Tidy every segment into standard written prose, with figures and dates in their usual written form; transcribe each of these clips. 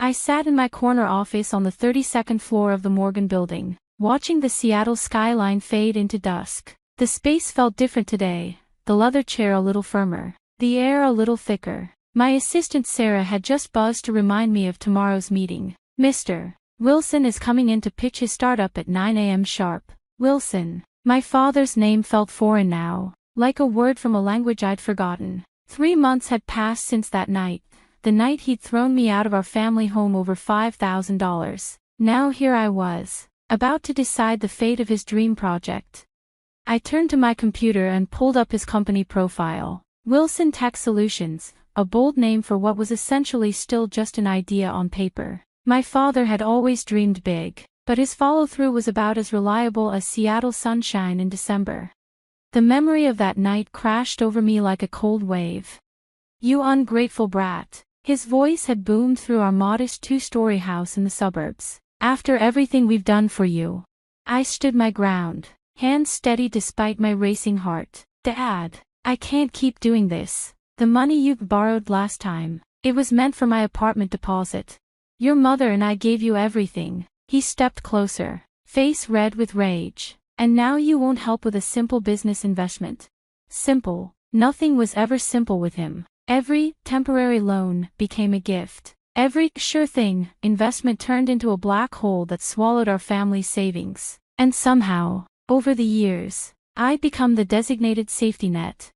I sat in my corner office on the 32nd floor of the Morgan building, watching the Seattle skyline fade into dusk. The space felt different today, the leather chair a little firmer, the air a little thicker. My assistant Sarah had just buzzed to remind me of tomorrow's meeting. Mr. Wilson is coming in to pitch his startup at 9 a.m. sharp. Wilson. My father's name felt foreign now, like a word from a language I'd forgotten. 3 months had passed since that night, the night he'd thrown me out of our family home over $5,000. Now here I was, about to decide the fate of his dream project. I turned to my computer and pulled up his company profile. Wilson Tech Solutions, a bold name for what was essentially still just an idea on paper. My father had always dreamed big, but his follow-through was about as reliable as Seattle sunshine in December. The memory of that night crashed over me like a cold wave. "You ungrateful brat." His voice had boomed through our modest 2-story house in the suburbs. "After everything we've done for you." I stood my ground, hands steady despite my racing heart. "Dad, I can't keep doing this. The money you borrowed last time, it was meant for my apartment deposit. Your mother and I gave you everything." He stepped closer, face red with rage. "And now you won't help with a simple business investment." Simple. Nothing was ever simple with him. Every temporary loan became a gift. Every sure thing investment turned into a black hole that swallowed our family's savings. And somehow, over the years, I'd become the designated safety net.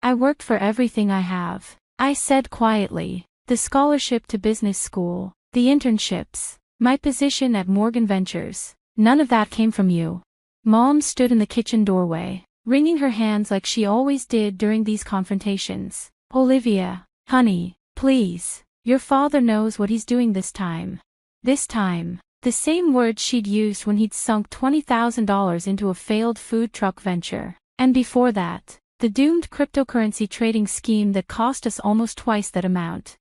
"I worked for everything I have," I said quietly. "The scholarship to business school, the internships, my position at Morgan Ventures. None of that came from you." Mom stood in the kitchen doorway, wringing her hands like she always did during these confrontations. "Olivia, honey, please. Your father knows what he's doing this time." This time. The same word she'd used when he'd sunk $20,000 into a failed food truck venture. And before that, the doomed cryptocurrency trading scheme that cost us almost twice that amount.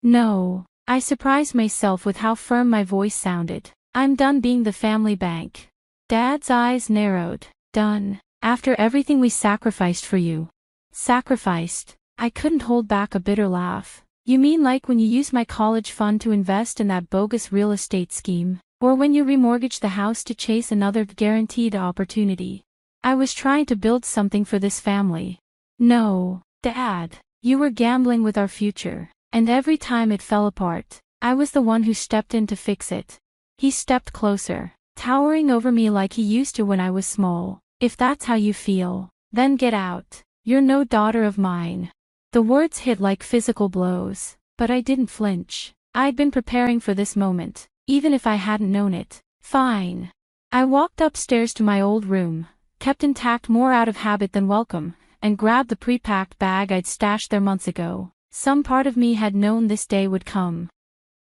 "No." I surprised myself with how firm my voice sounded. "I'm done being the family bank." Dad's eyes narrowed. "Done? After everything we sacrificed for you." Sacrificed? I couldn't hold back a bitter laugh. "You mean like when you used my college fund to invest in that bogus real estate scheme? Or when you remortgaged the house to chase another guaranteed opportunity?" I was trying to build something for this family. "No, Dad. You were gambling with our future. And every time it fell apart, I was the one who stepped in to fix it." He stepped closer, towering over me like he used to when I was small. "If that's how you feel, then get out. You're no daughter of mine." The words hit like physical blows, but I didn't flinch. I'd been preparing for this moment, even if I hadn't known it. "Fine." I walked upstairs to my old room, kept intact more out of habit than welcome, and grabbed the pre-packed bag I'd stashed there months ago. Some part of me had known this day would come.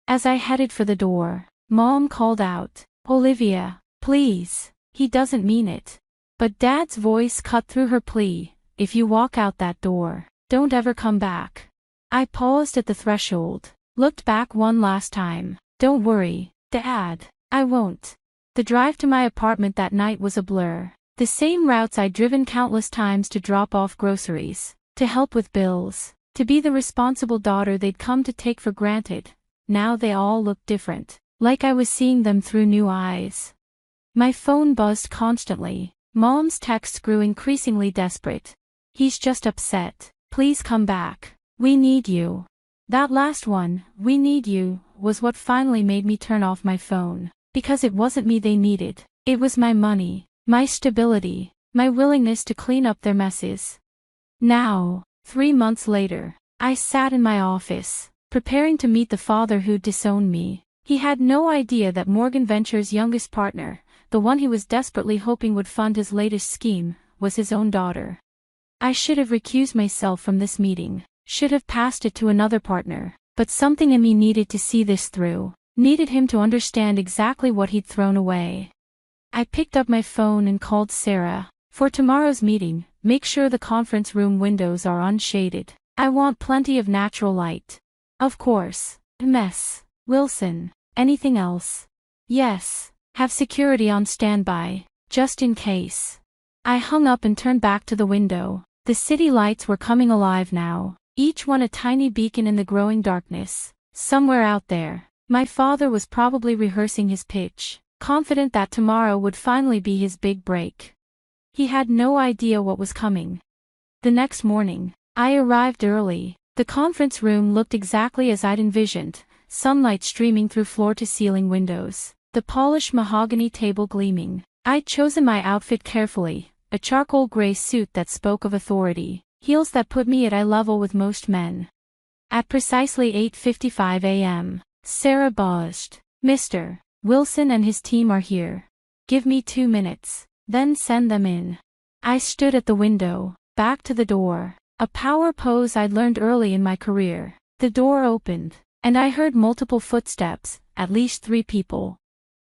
As I headed for the door, Mom called out, "Olivia, please, he doesn't mean it." But Dad's voice cut through her plea, "If you walk out that door, don't ever come back." I paused at the threshold, looked back one last time. "Don't worry, Dad, I won't." The drive to my apartment that night was a blur. The same routes I'd driven countless times to drop off groceries, to help with bills, to be the responsible daughter they'd come to take for granted. Now they all looked different, like I was seeing them through new eyes. My phone buzzed constantly. Mom's texts grew increasingly desperate. "He's just upset. Please come back. We need you." That last one, "we need you," was what finally made me turn off my phone. Because it wasn't me they needed. It was my money, my stability, my willingness to clean up their messes. Now, 3 months later, I sat in my office, preparing to meet the father who'd disowned me. He had no idea that Morgan Ventures' youngest partner, the one he was desperately hoping would fund his latest scheme, was his own daughter. I should have recused myself from this meeting, should have passed it to another partner, but something in me needed to see this through, needed him to understand exactly what he'd thrown away. I picked up my phone and called Sarah. "For tomorrow's meeting, make sure the conference room windows are unshaded. I want plenty of natural light." "Of course, Miss Wilson. Anything else?" "Yes. Have security on standby, just in case." I hung up and turned back to the window. The city lights were coming alive now, each one a tiny beacon in the growing darkness. Somewhere out there, My father was probably rehearsing his pitch, confident that tomorrow would finally be his big break. He had no idea what was coming. The next morning, I arrived early. The conference room looked exactly as I'd envisioned, sunlight streaming through floor-to-ceiling windows, the polished mahogany table gleaming. I'd chosen my outfit carefully, a charcoal gray suit that spoke of authority, heels that put me at eye level with most men. At precisely 8:55 a.m., Sarah buzzed. "Mr. Wilson and his team are here. Give me 2 minutes, then send them in." I stood at the window, back to the door, a power pose I'd learned early in my career. The door opened, and I heard multiple footsteps, at least 3 people.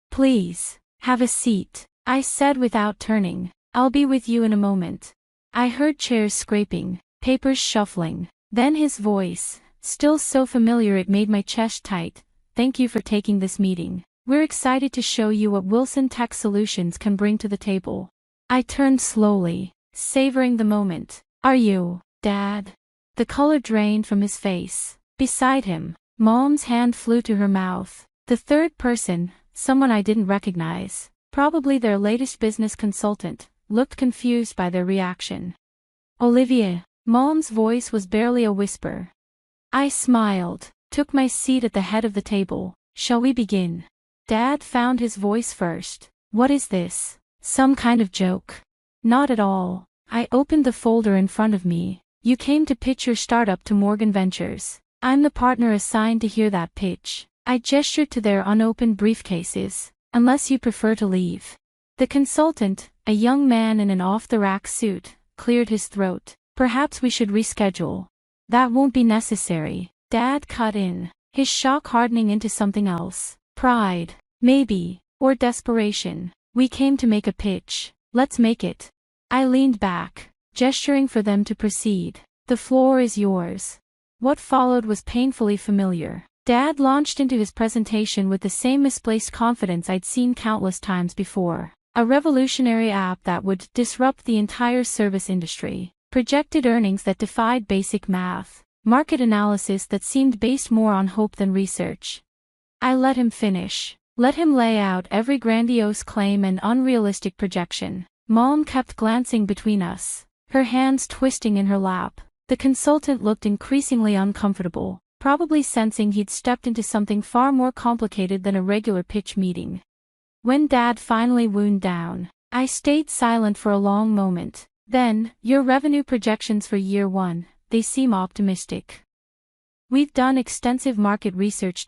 "Please, have a seat," I said without turning. "I'll be with you in a moment." I heard chairs scraping, papers shuffling, then his voice, still so familiar it made my chest tight. "Thank you for taking this meeting. We're excited to show you what Wilson Tech Solutions can bring to the table." I turned slowly, savoring the moment. "Are you, Dad?" The color drained from his face. Beside him, Mom's hand flew to her mouth. The third person, someone I didn't recognize, probably their latest business consultant, looked confused by their reaction. "Olivia," Mom's voice was barely a whisper. I smiled, took my seat at the head of the table. "Shall we begin?" Dad found his voice first. "What is this? Some kind of joke?" "Not at all." I opened the folder in front of me. "You came to pitch your startup to Morgan Ventures. I'm the partner assigned to hear that pitch." I gestured to their unopened briefcases. "Unless you prefer to leave." The consultant, a young man in an off-the-rack suit, cleared his throat. "Perhaps we should reschedule." "That won't be necessary," Dad cut in, his shock hardening into something else. "Pride, maybe, or desperation. We came to make a pitch. Let's make it." I leaned back, gesturing for them to proceed. "The floor is yours." What followed was painfully familiar. Dad launched into his presentation with the same misplaced confidence I'd seen countless times before. A revolutionary app that would disrupt the entire service industry. Projected earnings that defied basic math. Market analysis that seemed based more on hope than research. I let him finish. Let him lay out every grandiose claim and unrealistic projection. Mom kept glancing between us, her hands twisting in her lap. The consultant looked increasingly uncomfortable, probably sensing he'd stepped into something far more complicated than a regular pitch meeting. When Dad finally wound down, I stayed silent for a long moment. Then, "Your revenue projections for year 1, they seem optimistic." "We've done extensive market research.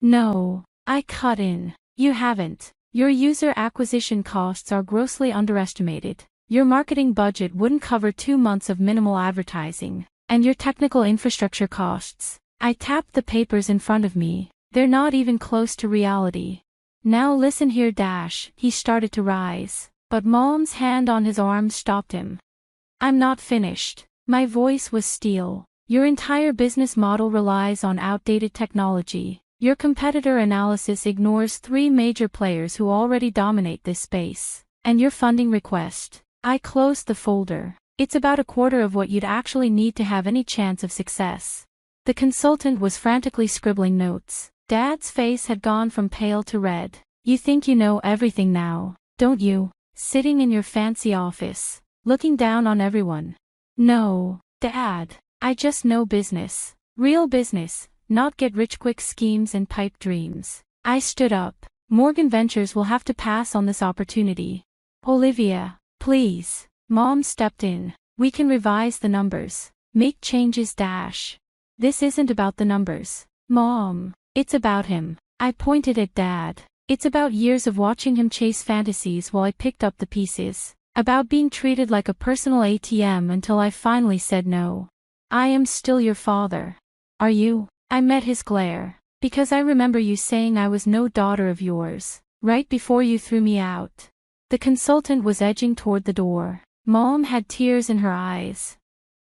No, I cut in. "You haven't. Your user acquisition costs are grossly underestimated. Your marketing budget wouldn't cover 2 months of minimal advertising. And your technical infrastructure costs." I tapped the papers in front of me. "They're not even close to reality." "Now listen here, He started to rise, but Mom's hand on his arm stopped him. "I'm not finished." My voice was steel. "Your entire business model relies on outdated technology. Your competitor analysis ignores 3 major players who already dominate this space. And your funding request." I closed the folder. "It's about a quarter of what you'd actually need to have any chance of success." The consultant was frantically scribbling notes. Dad's face had gone from pale to red. "You think you know everything now, don't you? Sitting in your fancy office, looking down on everyone." "No, Dad. I just know business. Real business, not get-rich-quick schemes and pipe dreams." I stood up. "Morgan Ventures will have to pass on this opportunity." "Olivia, please." Mom stepped in. "We can revise the numbers. Make changes. This isn't about the numbers, Mom. It's about him." I pointed at Dad. "It's about years of watching him chase fantasies while I picked up the pieces. About being treated like a personal ATM until I finally said no. I am still your father." "Are you?" I met his glare. "Because I remember you saying I was no daughter of yours, right before you threw me out." The consultant was edging toward the door. Mom had tears in her eyes.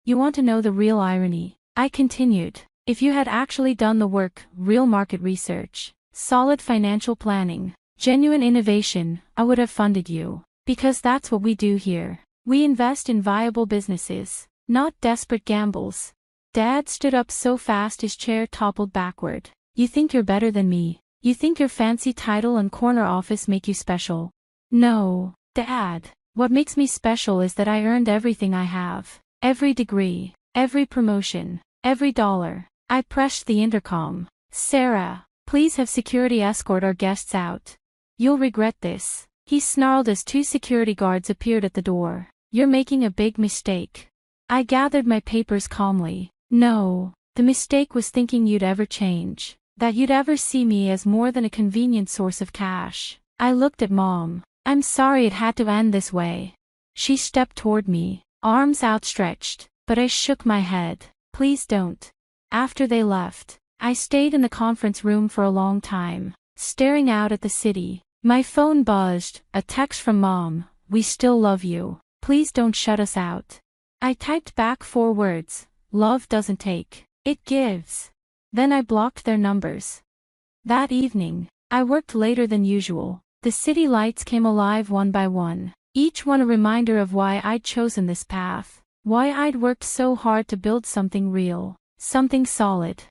"You want to know the real irony?" I continued. "If you had actually done the work, real market research, solid financial planning, genuine innovation, I would have funded you. Because that's what we do here. We invest in viable businesses, not desperate gambles." Dad stood up so fast his chair toppled backward. You think you're better than me. You think your fancy title and corner office make you special. No, Dad. What makes me special is that I earned everything I have. Every degree, every promotion, every dollar. I pressed the intercom. Sarah, please have security escort our guests out. You'll regret this. He snarled as 2 security guards appeared at the door. You're making a big mistake. I gathered my papers calmly. No, the mistake was thinking you'd ever change. That you'd ever see me as more than a convenient source of cash. I looked at Mom. I'm sorry it had to end this way. She stepped toward me, arms outstretched, but I shook my head. Please don't. After they left, I stayed in the conference room for a long time, staring out at the city. My phone buzzed, a text from Mom. We still love you. Please don't shut us out. I typed back 4 words. Love doesn't take, it gives. Then I blocked their numbers. That evening, I worked later than usual. The city lights came alive one by one, each one a reminder of why I'd chosen this path, why I'd worked so hard to build something real, something solid.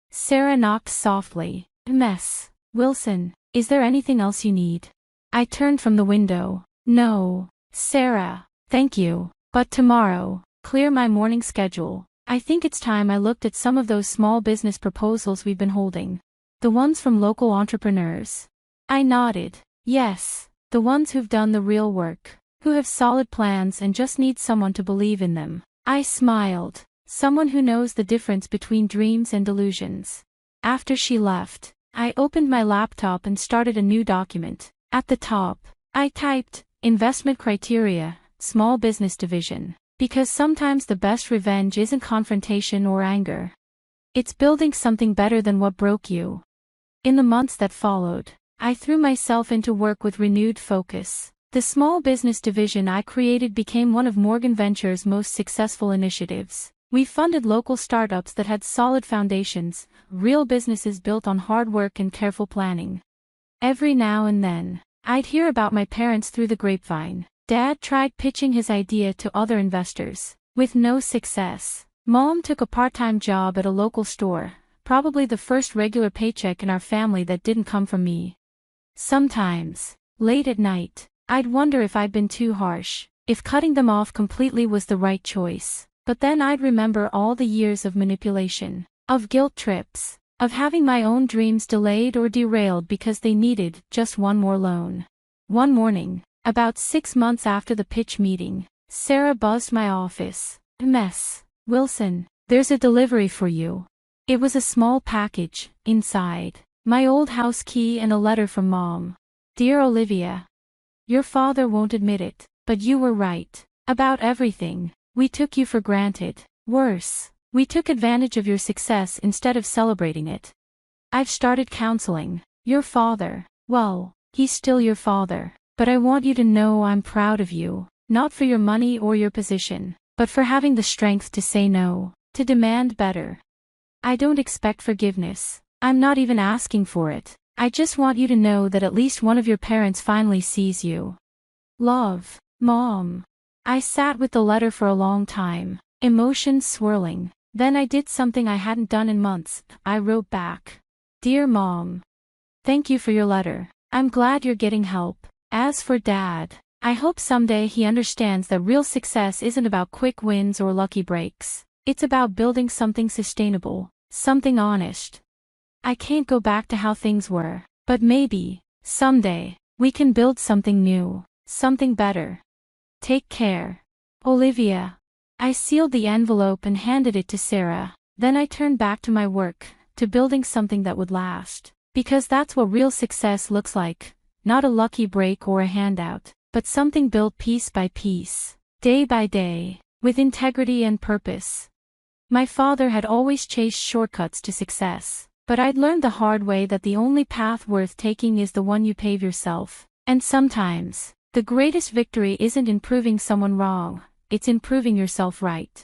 Sarah knocked softly. Miss Wilson, is there anything else you need? I turned from the window. No, Sarah, thank you, but tomorrow, clear my morning schedule. I think it's time I looked at some of those small business proposals we've been holding. The ones from local entrepreneurs. I nodded. Yes, the ones who've done the real work, who have solid plans and just need someone to believe in them. I smiled. Someone who knows the difference between dreams and delusions. After she left, I opened my laptop and started a new document. At the top, I typed, Investment Criteria, Small Business Division. Because sometimes the best revenge isn't confrontation or anger. It's building something better than what broke you. In the months that followed, I threw myself into work with renewed focus. The small business division I created became one of Morgan Ventures' most successful initiatives. We funded local startups that had solid foundations, real businesses built on hard work and careful planning. Every now and then, I'd hear about my parents through the grapevine. Dad tried pitching his idea to other investors, with no success. Mom took a part-time job at a local store, probably the first regular paycheck in our family that didn't come from me. Sometimes, late at night, I'd wonder if I'd been too harsh, if cutting them off completely was the right choice. But then I'd remember all the years of manipulation, of guilt trips, of having my own dreams delayed or derailed because they needed just one more loan. One morning, about 6 months after the pitch meeting, Sarah buzzed my office. Miss Wilson, there's a delivery for you. It was a small package, inside, my old house key and a letter from Mom. Dear Olivia, your father won't admit it, but you were right. About everything. We took you for granted. Worse, we took advantage of your success instead of celebrating it. I've started counseling. Your father, well, he's still your father. But I want you to know I'm proud of you, not for your money or your position, but for having the strength to say no, to demand better. I don't expect forgiveness. I'm not even asking for it. I just want you to know that at least one of your parents finally sees you. Love, Mom. I sat with the letter for a long time, emotions swirling. Then I did something I hadn't done in months. I wrote back. Dear Mom. Thank you for your letter. I'm glad you're getting help. As for Dad, I hope someday he understands that real success isn't about quick wins or lucky breaks. It's about building something sustainable, something honest. I can't go back to how things were, but maybe, someday, we can build something new, something better. Take care. Olivia. I sealed the envelope and handed it to Sarah. Then I turned back to my work, to building something that would last. Because that's what real success looks like. Not a lucky break or a handout, but something built piece by piece, day by day, with integrity and purpose. My father had always chased shortcuts to success, but I'd learned the hard way that the only path worth taking is the one you pave yourself. And sometimes, the greatest victory isn't in proving someone wrong, it's in proving yourself right.